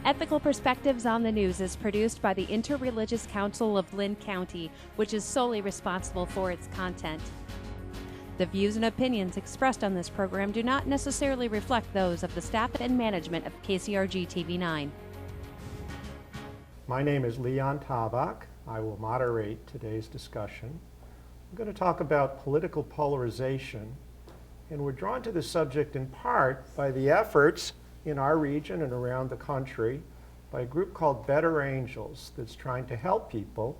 Ethical Perspectives on the News is produced by the Interreligious Council of Linn County, which is solely responsible for its content. The views and opinions expressed on this program do not necessarily reflect those of the staff and management of KCRG TV9. My name is Leon Tabak. I will moderate today's discussion. I'm going to talk about political polarization, and we're drawn to this subject in part by the efforts in our region and around the country by a group called Better Angels that's trying to help people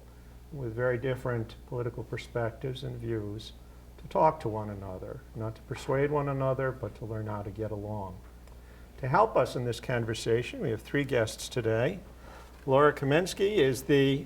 with very different political perspectives and views to talk to one another, not to persuade one another, but to learn how to get along. To help us in this conversation, we have three guests today. Laura Kamienski is the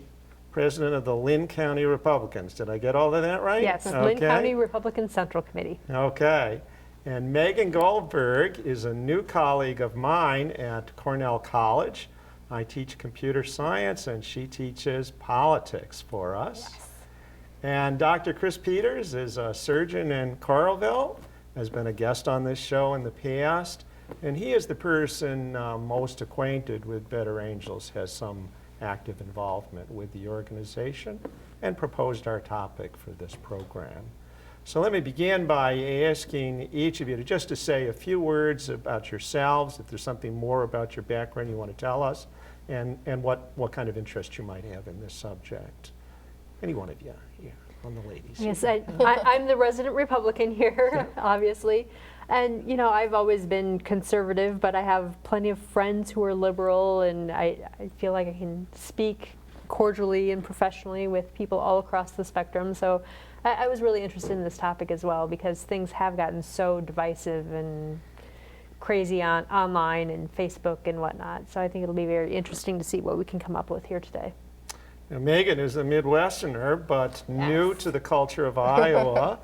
president of the Linn County Republicans. Did I get all of that right? Yes, okay. Linn County Republican Central Committee. Okay. And Megan Goldberg is a new colleague of mine at Cornell College. I teach computer science and she teaches politics for us. Yes. And Dr. Chris Peters is a surgeon in Coralville, has been a guest on this show in the past, and he is the person most acquainted with Better Angels, has some active involvement with the organization, and proposed our topic for this program. So let me begin by asking each of you to say a few words about yourselves, if there's something more about your background you want to tell us, and what kind of interest you might have in this subject. Any one of you here, on the ladies. Yes, I'm the resident Republican here, obviously. And, you know, I've always been conservative, but I have plenty of friends who are liberal, and I feel like I can speak cordially and professionally with people all across the spectrum. So I was really interested in this topic as well, because things have gotten so divisive and crazy online and Facebook and whatnot. So I think it'll be very interesting to see what we can come up with here today. Now, Megan is a Midwesterner, but new to the culture of Iowa.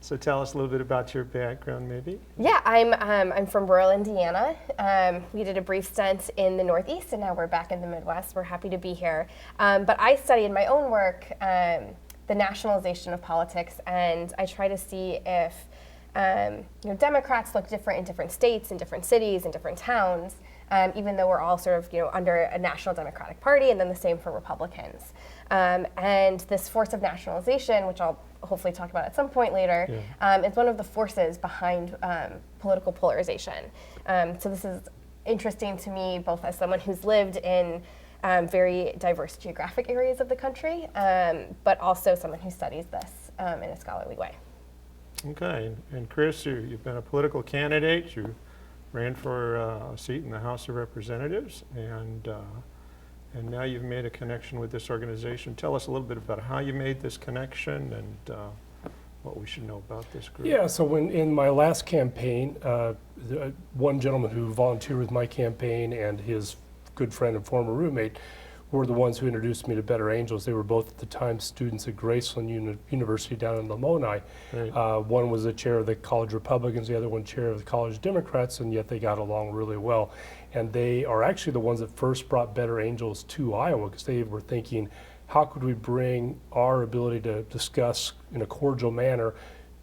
So tell us a little bit about your background, maybe. Yeah, I'm from rural Indiana. We did a brief stint in the Northeast, and now we're back in the Midwest. We're happy to be here. But I study in my own work the nationalization of politics, and I try to see if Democrats look different in different states, in different cities, in different towns, even though we're all sort of under a national Democratic Party, and then the same for Republicans. And this force of nationalization, which I'll hopefully talk about at some point later, is one of the forces behind political polarization. So this is interesting to me, both as someone who's lived in very diverse geographic areas of the country, but also someone who studies this in a scholarly way. Okay, and Chris, you've been a political candidate. You ran for a seat in the House of Representatives, and now you've made a connection with this organization. Tell us a little bit about how you made this connection and what we should know about this group. Yeah, so in my last campaign, one gentleman who volunteered with my campaign and his good friend and former roommate were the ones who introduced me to Better Angels. They were both at the time students at Graceland University down in Lamoni. Right. One was the chair of the College Republicans, the other one chair of the College Democrats, and yet they got along really well. And they are actually the ones that first brought Better Angels to Iowa, because they were thinking, how could we bring our ability to discuss in a cordial manner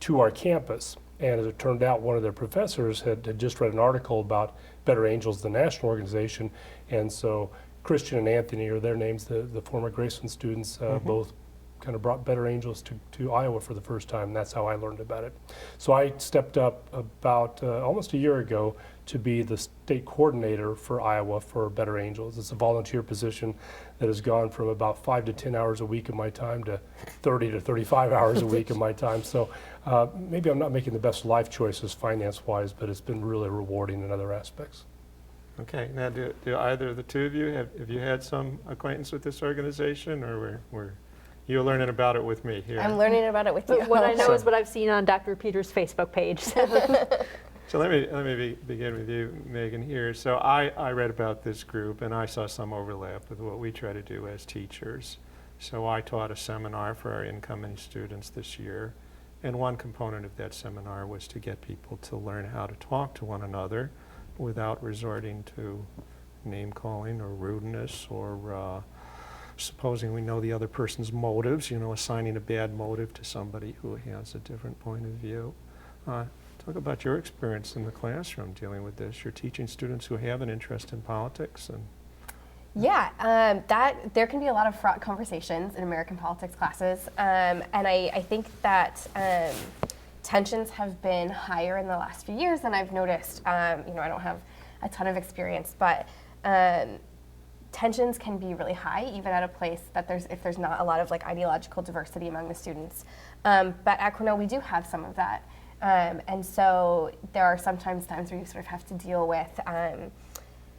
to our campus? And as it turned out, one of their professors had just read an article about Better Angels, the national organization, and so Christian and Anthony are their names, the former Graceland students, both kind of brought Better Angels to Iowa for the first time, and that's how I learned about it. So I stepped up about almost a year ago to be the state coordinator for Iowa for Better Angels. It's a volunteer position that has gone from about 5 to 10 hours a week of my time to 30 to 35 hours a week of my time. So maybe I'm not making the best life choices finance-wise, but it's been really rewarding in other aspects. Okay, now do either of the two of you, have you had some acquaintance with this organization, or were you learning about it with me here? I'm learning about it with you. What I know is what I've seen on Dr. Peters' Facebook page. So let me begin with you, Megan, here. So I read about this group, and I saw some overlap with what we try to do as teachers. So I taught a seminar for our incoming students this year, and one component of that seminar was to get people to learn how to talk to one another without resorting to name-calling or rudeness or supposing we know the other person's motives, assigning a bad motive to somebody who has a different point of view. Talk about your experience in the classroom dealing with this. You're teaching students who have an interest in politics. And yeah, there can be a lot of fraught conversations in American politics classes, and I think that tensions have been higher in the last few years than I've noticed. I don't have a ton of experience, but tensions can be really high, even at a place that if there's not a lot of like ideological diversity among the students. But at Cornell, we do have some of that. And so there are sometimes times where you sort of have to deal with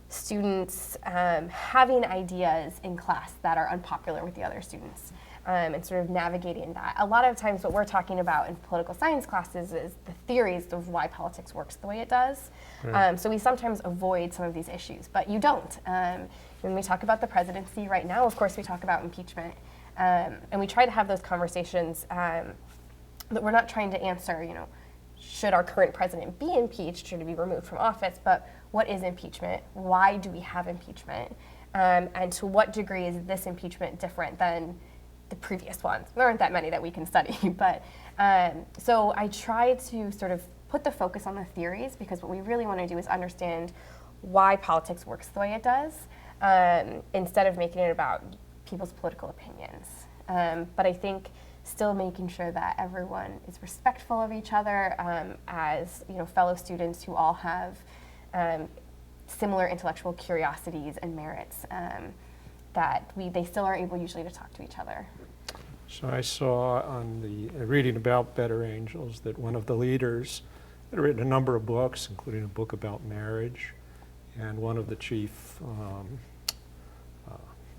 students having ideas in class that are unpopular with the other students, and sort of navigating that. A lot of times what we're talking about in political science classes is the theories of why politics works the way it does. So we sometimes avoid some of these issues, but you don't. When we talk about the presidency right now, of course we talk about impeachment, and we try to have those conversations that we're not trying to answer, should our current president be impeached, should he be removed from office, but what is impeachment? Why do we have impeachment? And to what degree is this impeachment different than the previous ones? There aren't that many that we can study, but so I try to sort of put the focus on the theories, because what we really want to do is understand why politics works the way it does, instead of making it about people's political opinions. But I think still making sure that everyone is respectful of each other, as fellow students who all have similar intellectual curiosities and merits, that they still are able usually to talk to each other. so I saw on the reading about Better Angels that one of the leaders had written a number of books, including a book about marriage, and one of the chief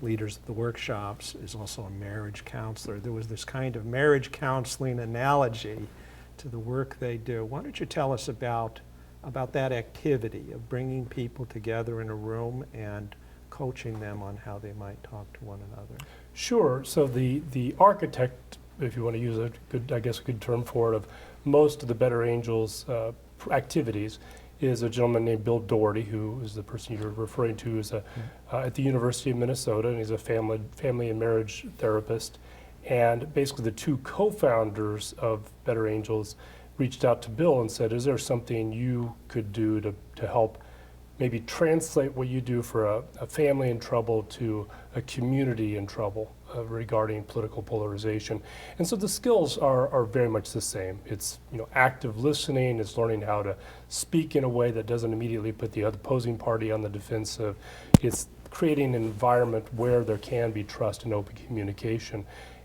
leaders of the workshops is also a marriage counselor. There was this kind of marriage counseling analogy to the work they do. Why don't you tell us about that activity of bringing people together in a room and coaching them on how they might talk to one another? Sure. So the architect, if you want to use a good term for it, of most of the Better Angels activities is a gentleman named Bill Doherty, who is the person you're referring to, is at the University of Minnesota, and he's a family and marriage therapist. And basically the two co-founders of Better Angels reached out to Bill and said, is there something you could do to help maybe translate what you do for a family in trouble to a community in trouble regarding political polarization? And so the skills are very much the same. It's active listening, it's learning how to speak in a way that doesn't immediately put the opposing party on the defensive. It's creating an environment where there can be trust and open communication.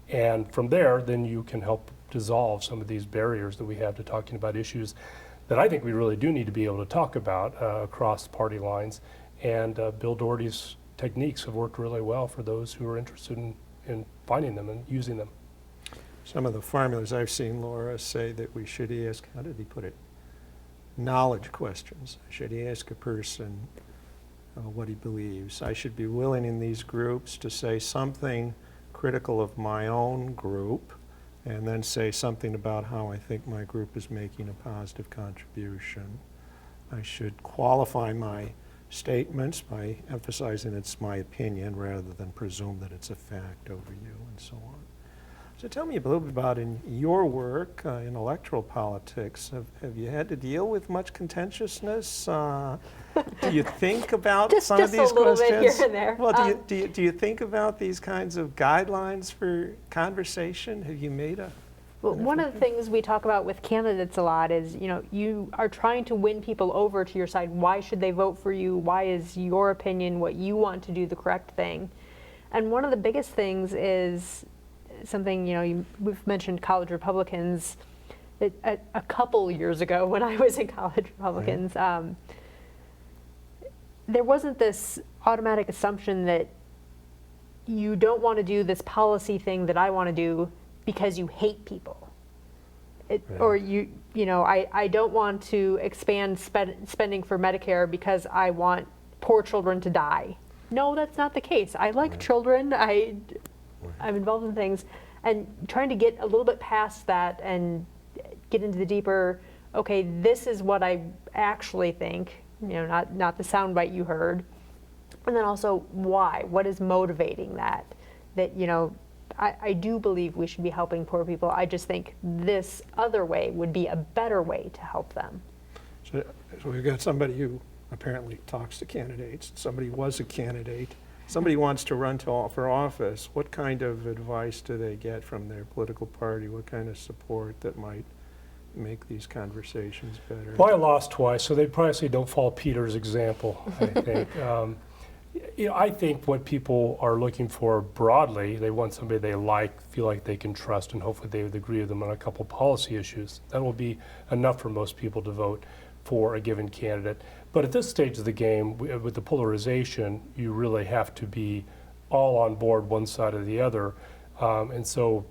And from there, then you can help dissolve some of these barriers that we have to talking about issues that I think we really do need to be able to talk about across party lines. And Bill Doherty's techniques have worked really well for those who are interested in finding them and using them. Some of the formulas I've seen Laura say that we should ask, how did he put it? Knowledge questions. Should he ask a person what he believes? I should be willing in these groups to say something critical of my own group, and then say something about how I think my group is making a positive contribution. I should qualify my statements by emphasizing it's my opinion rather than presume that it's a fact over you, and so on. So tell me a little bit about in your work in electoral politics. Have you had to deal with much contentiousness? Do you think about some of these questions? Just a little bit here and there. Well, do you think about these kinds of guidelines for conversation? Have you made a... Well, one of the things we talk about with candidates a lot is, you are trying to win people over to your side. Why should they vote for you? Why is your opinion, what you want to do, the correct thing? And one of the biggest things is something, we've mentioned college Republicans. A couple years ago when I was in college Republicans, there wasn't this automatic assumption that you don't want to do this policy thing that I want to do because you hate people. Or I don't want to expand spending for Medicare because I want poor children to die. No, that's not the case. I like children. I'm involved in things, and trying to get a little bit past that and get into the deeper, okay, this is what I actually think, not the soundbite you heard. And then also why? What is motivating that? That, I do believe we should be helping poor people. I just think this other way would be a better way to help them. So we've got somebody who apparently talks to candidates, somebody was a candidate, somebody wants to run for office. What kind of advice do they get from their political party? What kind of support that might make these conversations better? Well, I lost twice, so they'd probably say don't follow Peter's example, I think. I think what people are looking for broadly, they want somebody they like, feel like they can trust, and hopefully they would agree with them on a couple policy issues. That will be enough for most people to vote for a given candidate. But at this stage of the game, with the polarization, you really have to be all on board one side or the other. And so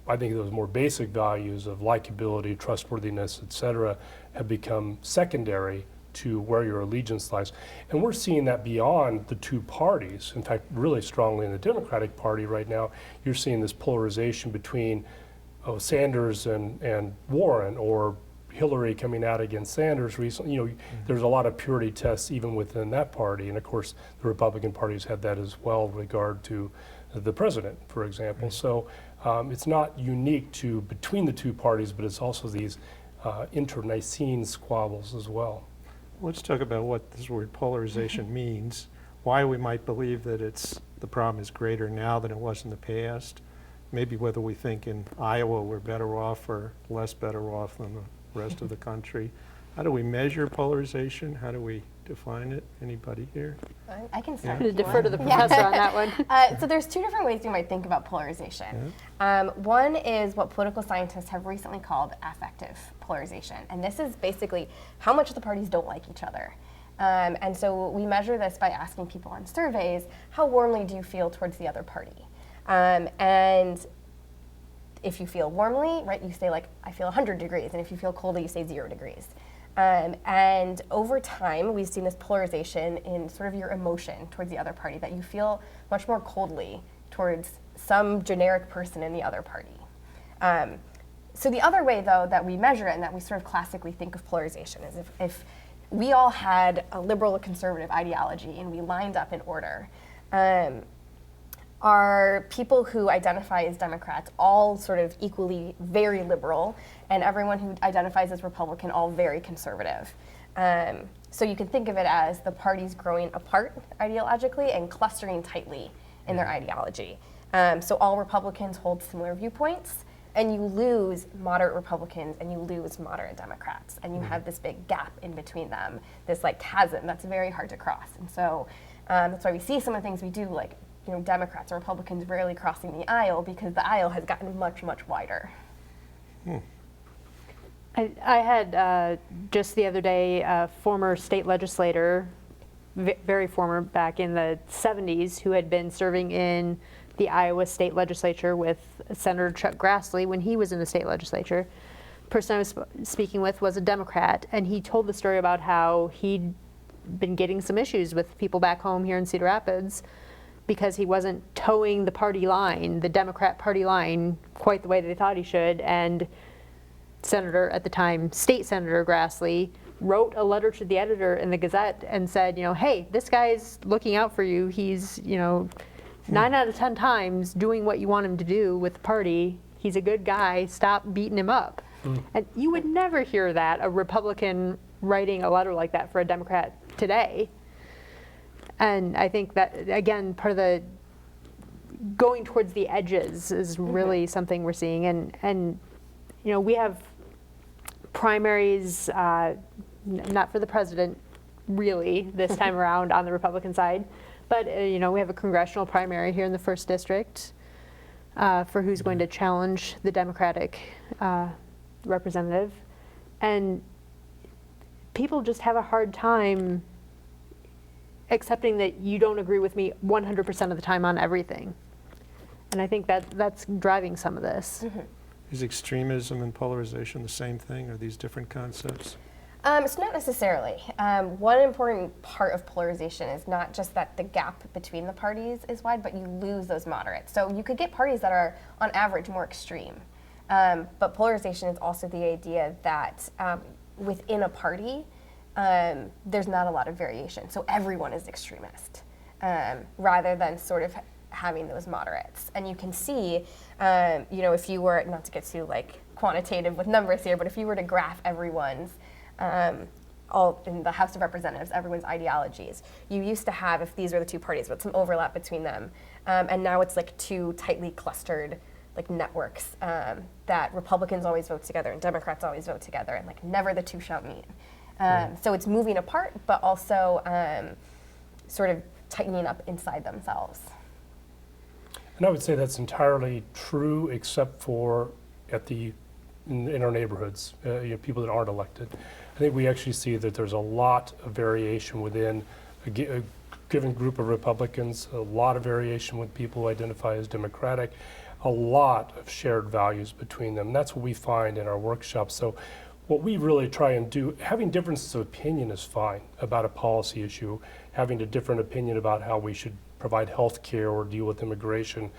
I think those more basic values of likability, trustworthiness, et cetera, have become secondary to where your allegiance lies. And we're seeing that beyond the two parties. In fact, really strongly in the Democratic Party right now, you're seeing this polarization between Sanders and Warren, or Hillary coming out against Sanders recently. There's a lot of purity tests even within that party. And of course, the Republican Party's had that as well with regard to the president, for example. So it's not unique to between the two parties, but it's also these internecine squabbles as well. Let's talk about what this word polarization means, why we might believe that the problem is greater now than it was in the past, maybe whether we think in Iowa we're better off or less better off than the rest of the country. How do we measure polarization? How do we define it? Anybody here? I can start. I'm going to defer to the professor on that one. So there's two different ways you might think about polarization. One is what political scientists have recently called affective polarization. And this is basically how much the parties don't like each other. And so we measure this by asking people on surveys, how warmly do you feel towards the other party? And if you feel warmly, right, you say like, I feel 100 degrees. And if you feel coldly, you say 0 degrees. And over time, we've seen this polarization in sort of your emotion towards the other party, that you feel much more coldly towards some generic person in the other party. So the other way, though, that we measure it and that we sort of classically think of polarization is if we all had a liberal or conservative ideology and we lined up in order, are people who identify as Democrats all sort of equally very liberal, and everyone who identifies as Republican all very conservative. So you can think of it as the parties growing apart ideologically and clustering tightly in their ideology. So all Republicans hold similar viewpoints, and you lose moderate Republicans and you lose moderate Democrats, and you have this big gap in between them, this like chasm that's very hard to cross. And so that's why we see some of the things we do, like Democrats and Republicans rarely crossing the aisle, because the aisle has gotten much, much wider. I had just the other day a former state legislator, very former, back in the 70s, who had been serving in the Iowa state legislature with Senator Chuck Grassley when he was in the state legislature. The person I was speaking with was a Democrat, and he told the story about how he'd been getting some issues with people back home here in Cedar Rapids because he wasn't towing the party line, the Democrat party line, quite the way they thought he should. And Senator, at the time, State Senator Grassley, wrote a letter to the editor in the Gazette and said, hey, this guy's looking out for you. He's, 9 out of 10 times doing what you want him to do with the party. He's a good guy. Stop beating him up. And you would never hear that, a Republican writing a letter like that for a Democrat today. And I think that, again, part of the going towards the edges is really something we're seeing. And we have primaries, not for the president, really, this time around on the Republican side. But, we have a congressional primary here in the 1st District for who's going to challenge the Democratic representative. And people just have a hard time accepting that you don't agree with me 100% of the time on everything. And I think that's driving some of this. Is extremism and polarization the same thing? Are these different concepts? It's not necessarily. One important part of polarization is not just that the gap between the parties is wide, but you lose those moderates. So you could get parties that are, on average, more extreme. But polarization is also the idea that within a party, there's not a lot of variation. So everyone is extremist, rather than sort of having those moderates. And you can see, if you were, not to get too like quantitative with numbers here, but if you were to graph everyone's, all in the House of Representatives, everyone's ideologies, you used to have, if these were the two parties, but some overlap between them, and now it's like two tightly clustered like networks that Republicans always vote together and Democrats always vote together, and like never the two shall meet. So it's moving apart, but also sort of tightening up inside themselves. And I would say that's entirely true, except for in our neighborhoods, people that aren't elected. I think we actually see that there's a lot of variation within a given group of Republicans, a lot of variation with people who identify as Democratic, a lot of shared values between them. And that's what we find in our workshops. So what we really try and do, having differences of opinion is fine about a policy issue, having a different opinion about how we should provide health care or deal with immigration,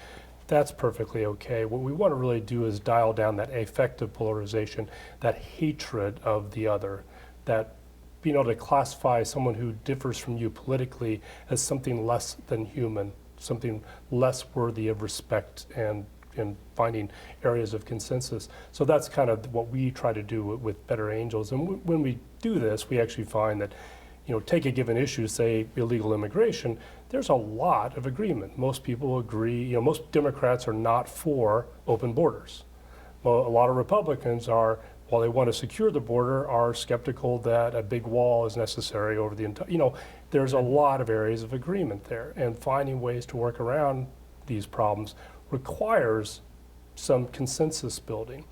that's perfectly okay. What we want to really do is dial down that affective polarization, that hatred of the other, that being able to classify someone who differs from you politically as something less than human, something less worthy of respect, and finding areas of consensus. So that's kind of what we try to do with Better Angels. And when we do this, we actually find that, take a given issue, say illegal immigration, there's a lot of agreement. Most people agree, most Democrats are not for open borders. Well, a lot of Republicans are, while they want to secure the border, are skeptical that a big wall is necessary over the entire, there's a lot of areas of agreement there. And finding ways to work around these problems requires some consensus building.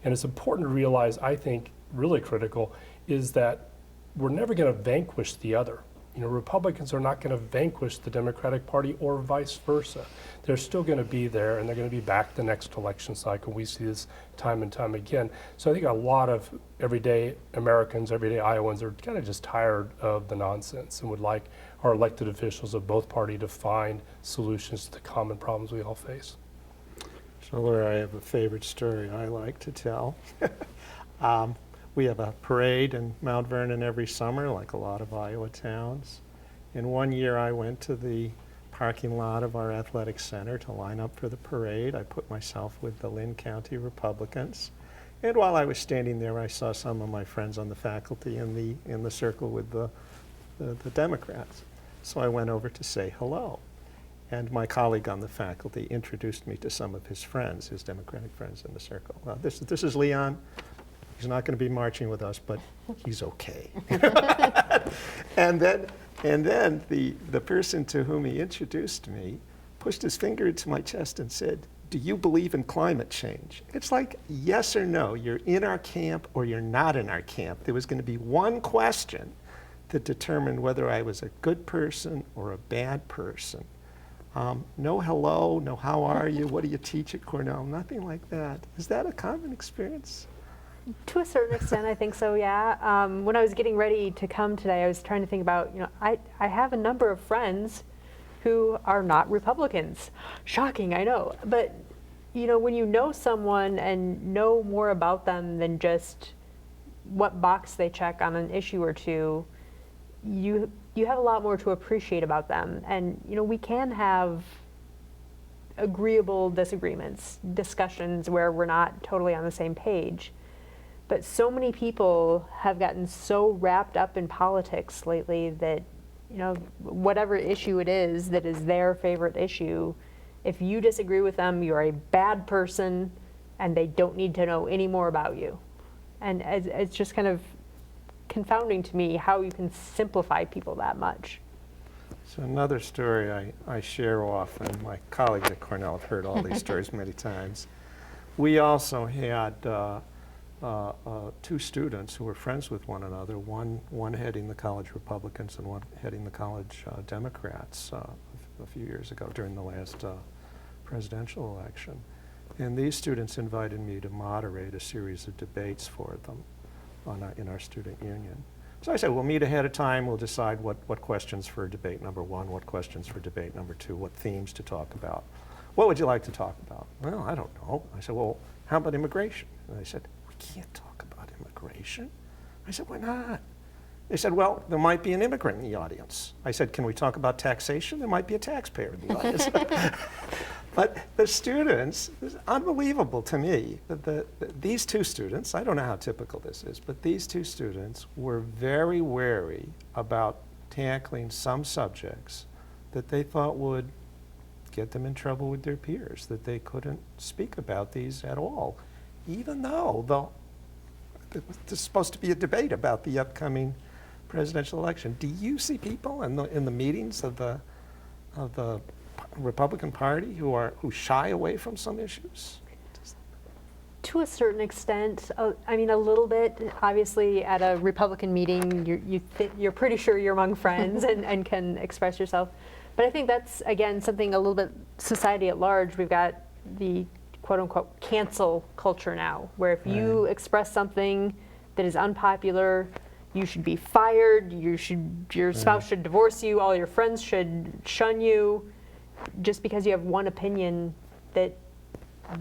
And it's important to realize, I think, really critical, is that we're never going to vanquish the other. Republicans are not going to vanquish the Democratic Party or vice versa. They're still going to be there, and they're going to be back the next election cycle. We see this time and time again. So I think a lot of everyday Americans, everyday Iowans are kind of just tired of the nonsense and would like our elected officials of both parties to find solutions to the common problems we all face. So Laura, I have a favorite story I like to tell. We have a parade in Mount Vernon every summer, like a lot of Iowa towns. And one year I went to the parking lot of our athletic center to line up for the parade. I put myself with the Linn County Republicans. And while I was standing there, I saw some of my friends on the faculty in the circle with the Democrats. So I went over to say hello. And my colleague on the faculty introduced me to some of his friends, his Democratic friends in the circle. Well, this is Leon. He's not going to be marching with us, but he's okay. And then the person to whom he introduced me pushed his finger into my chest and said, "Do you believe in climate change?" It's like, yes or no, you're in our camp or you're not in our camp. There was going to be one question that determined whether I was a good person or a bad person. No hello, no how are you, what do you teach at Cornell, nothing like that. Is that a common experience? To a certain extent, I think so, yeah. When I was getting ready to come today, I was trying to think about, I have a number of friends who are not Republicans. Shocking, I know. But, when you know someone and know more about them than just what box they check on an issue or two, you have a lot more to appreciate about them. And, we can have agreeable disagreements, discussions where we're not totally on the same page. But so many people have gotten so wrapped up in politics lately that, whatever issue it is that is their favorite issue, if you disagree with them, you're a bad person and they don't need to know any more about you. And it's just kind of confounding to me how you can simplify people that much. So another story I share often, my colleagues at Cornell have heard all these stories many times. We also had two students who were friends with one another, one heading the college Republicans and one heading the college Democrats a few years ago during the last presidential election. And these students invited me to moderate a series of debates for them in our student union. So I said, we'll meet ahead of time, we'll decide what questions for debate number one, what questions for debate number two, what themes to talk about. What would you like to talk about? Well, I don't know. I said, well, how about immigration? And they said, we can't talk about immigration. I said, why not? They said, well, there might be an immigrant in the audience. I said, can we talk about taxation? There might be a taxpayer in the audience. But the students, it's unbelievable to me that these two students, I don't know how typical this is, but these two students were very wary about tackling some subjects that they thought would get them in trouble with their peers, that they couldn't speak about these at all, even though there's supposed to be a debate about the upcoming presidential election. Do you see people in the meetings of the Republican Party who shy away from some issues? To a certain extent, I mean, a little bit. Obviously, at a Republican meeting, you're pretty sure you're among friends and can express yourself. But I think that's, again, something a little bit society at large. We've got the quote-unquote cancel culture now, where if you express something that is unpopular, you should be fired, your spouse should divorce you, all your friends should shun you, just because you have one opinion that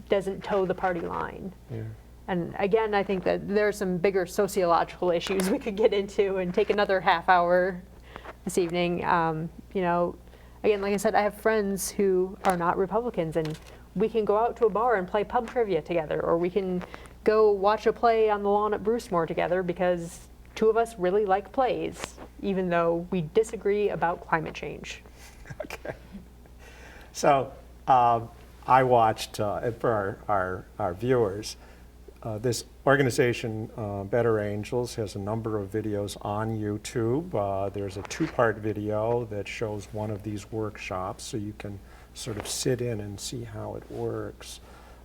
doesn't toe the party line. Yeah. And again, I think that there are some bigger sociological issues we could get into and take another half hour this evening. You know, again, like I said, I have friends who are not Republicans, and we can go out to a bar and play pub trivia together, or we can go watch a play on the lawn at Brucemore together because two of us really like plays, even though we disagree about climate change. Okay. So I watched, for our viewers, this organization, Better Angels, has a number of videos on YouTube. There's a two-part video that shows one of these workshops, so you can sort of sit in and see how it works.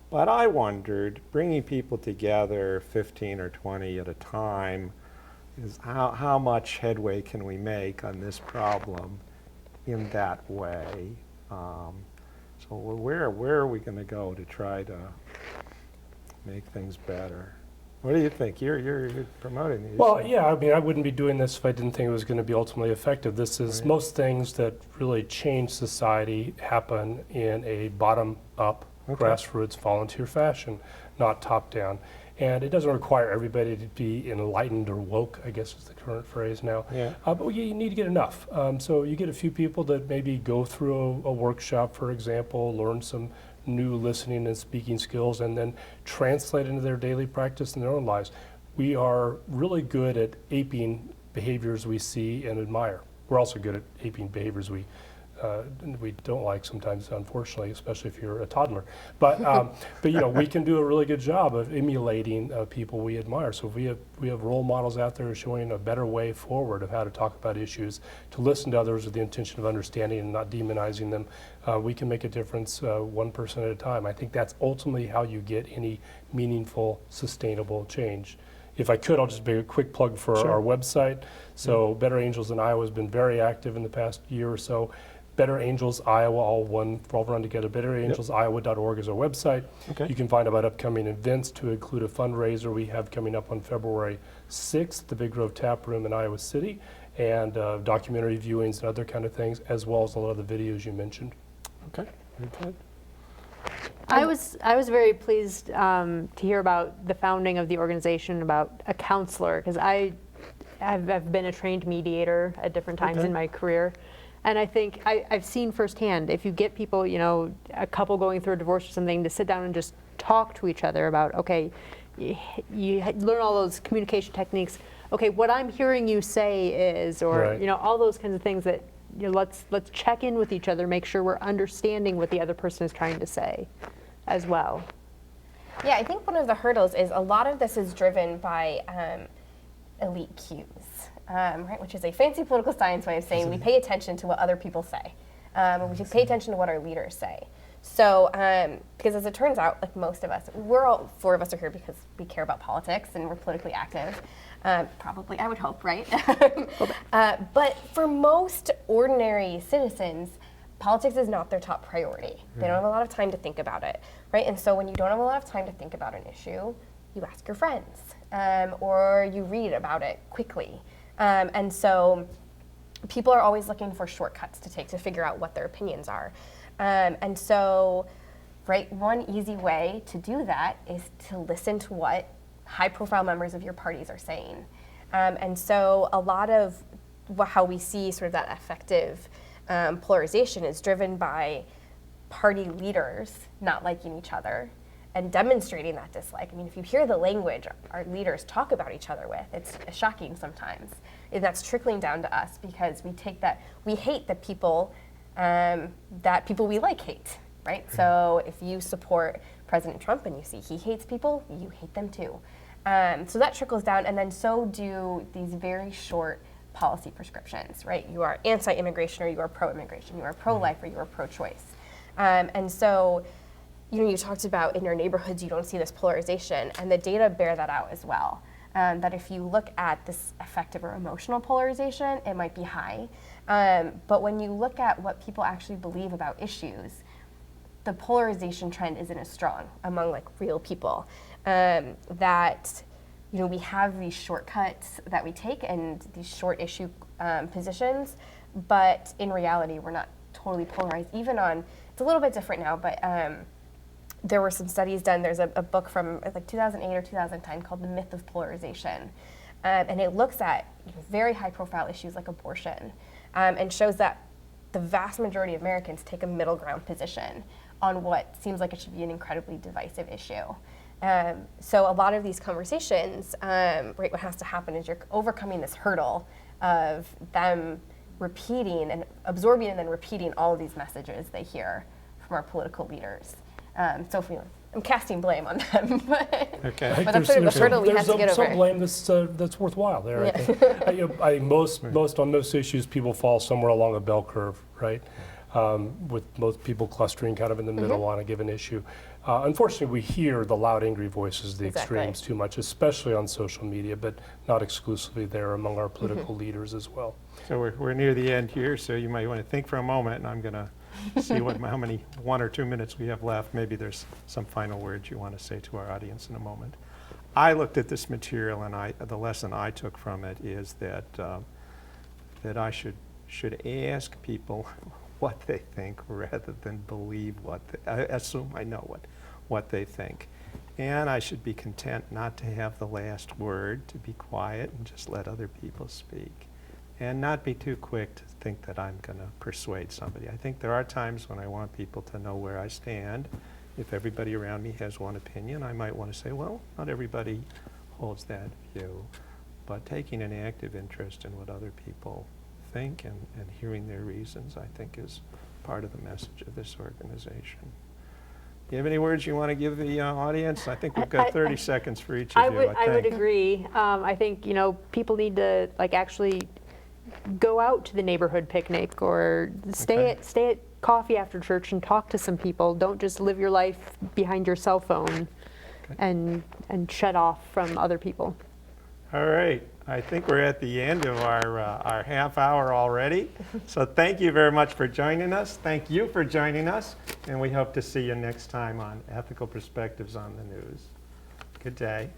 But I wondered, bringing people together 15 or 20 at a time, is how much headway can we make on this problem in that way? So where are we going to go to try to make things better? What do you think? You're promoting these. Well, yeah, I mean, I wouldn't be doing this if I didn't think it was going to be ultimately effective. This is most things that really change society happen in a bottom-up, grassroots, volunteer fashion, not top-down. And it doesn't require everybody to be enlightened or woke, I guess is the current phrase now. Yeah. But you need to get enough. So you get a few people that maybe go through a workshop, for example, learn some new listening and speaking skills, and then translate into their daily practice in their own lives. We are really good at aping behaviors we see and admire. We're also good at aping behaviors we don't like sometimes, unfortunately, especially if you're a toddler. But but you know, we can do a really good job of emulating people we admire. So if we have role models out there showing a better way forward of how to talk about issues, to listen to others with the intention of understanding and not demonizing them, we can make a difference one person at a time. I think that's ultimately how you get any meaningful, sustainable change. If I could, I'll just make a quick plug for our website. So Better Angels in Iowa has been very active in the past year or so. Better Angels Iowa, all run together. BetterAngelsIowa.org is our website. Okay. You can find about upcoming events, to include a fundraiser we have coming up on February 6th, the Big Grove Tap Room in Iowa City, and documentary viewings and other kind of things, as well as a lot of the videos you mentioned. Okay. Okay. I was very pleased to hear about the founding of the organization, about a counselor, because I've been a trained mediator at different times in my career. And I think I've seen firsthand, if you get people, you know, a couple going through a divorce or something, to sit down and just talk to each other about, okay, you learn all those communication techniques. Okay, what I'm hearing you say is, or you know, all those kinds of things that, you know, let's check in with each other, make sure we're understanding what the other person is trying to say as well. Yeah, I think one of the hurdles is a lot of this is driven by elite cues. Right, which is a fancy political science way of saying we pay attention to what other people say. And we should pay attention to what our leaders say. So, because as it turns out, like most of us, all four of us are here because we care about politics and we're politically active. Probably, I would hope, right? But for most ordinary citizens, politics is not their top priority. They don't have a lot of time to think about it, right? And so when you don't have a lot of time to think about an issue, you ask your friends, or you read about it quickly. And so people are always looking for shortcuts to take to figure out what their opinions are. And so, right, one easy way to do that is to listen to what high-profile members of your parties are saying. And so a lot of how we see sort of that effective polarization is driven by party leaders not liking each other and demonstrating that dislike. I mean, if you hear the language our leaders talk about each other with, it's shocking sometimes. And that's trickling down to us because we take that, we hate the people that people we like hate, right? So if you support President Trump and you see he hates people, you hate them too. So that trickles down, and then so do these very short policy prescriptions, right? You are anti-immigration or you are pro-immigration, you are pro-life or you are pro-choice. And so, you talked about in your neighborhoods you don't see this polarization, and the data bear that out as well. That if you look at this affective or emotional polarization, it might be high. But when you look at what people actually believe about issues, the polarization trend isn't as strong among like real people. That we have these shortcuts that we take and these short issue positions, but in reality we're not totally polarized. Even on, it's a little bit different now, but there were some studies done. There's a book from like 2008 or 2010 called The Myth of Polarization. And it looks at very high profile issues like abortion and shows that the vast majority of Americans take a middle ground position on what seems like it should be an incredibly divisive issue. So a lot of these conversations, right, what has to happen is you're overcoming this hurdle of them repeating and absorbing and then repeating all of these messages they hear from our political leaders. So I'm casting blame on them, but that's sort of the hurdle we have to get over. There's some blame that's worthwhile there. Yeah. I think most on most issues, people fall somewhere along a bell curve, right? With most people clustering kind of in the middle on a given issue. Unfortunately, we hear the loud, angry voices, the extremes too much, especially on social media, but not exclusively there among our political leaders as well. So we're near the end here, so you might want to think for a moment, and I'm going to see how many 1 or 2 minutes we have left. Maybe there's some final words you want to say to our audience in a moment. I looked at this material, and the lesson I took from it is that that I should ask people what they think rather than believe assume I know what they think. And I should be content not to have the last word, to be quiet and just let other people speak. And not be too quick to think that I'm going to persuade somebody. I think there are times when I want people to know where I stand. If everybody around me has one opinion, I might want to say, well, not everybody holds that view. But taking an active interest in what other people think and hearing their reasons, I think, is part of the message of this organization. Do you have any words you want to give the audience? I think we've got 30 seconds for each of you. I would agree. I think people need to actually go out to the neighborhood picnic or stay at coffee after church and talk to some people. Don't just live your life behind your cell phone and shut off from other people. All right. I think we're at the end of our half hour already. So thank you very much for joining us. Thank you for joining us. And we hope to see you next time on Ethical Perspectives on the News. Good day.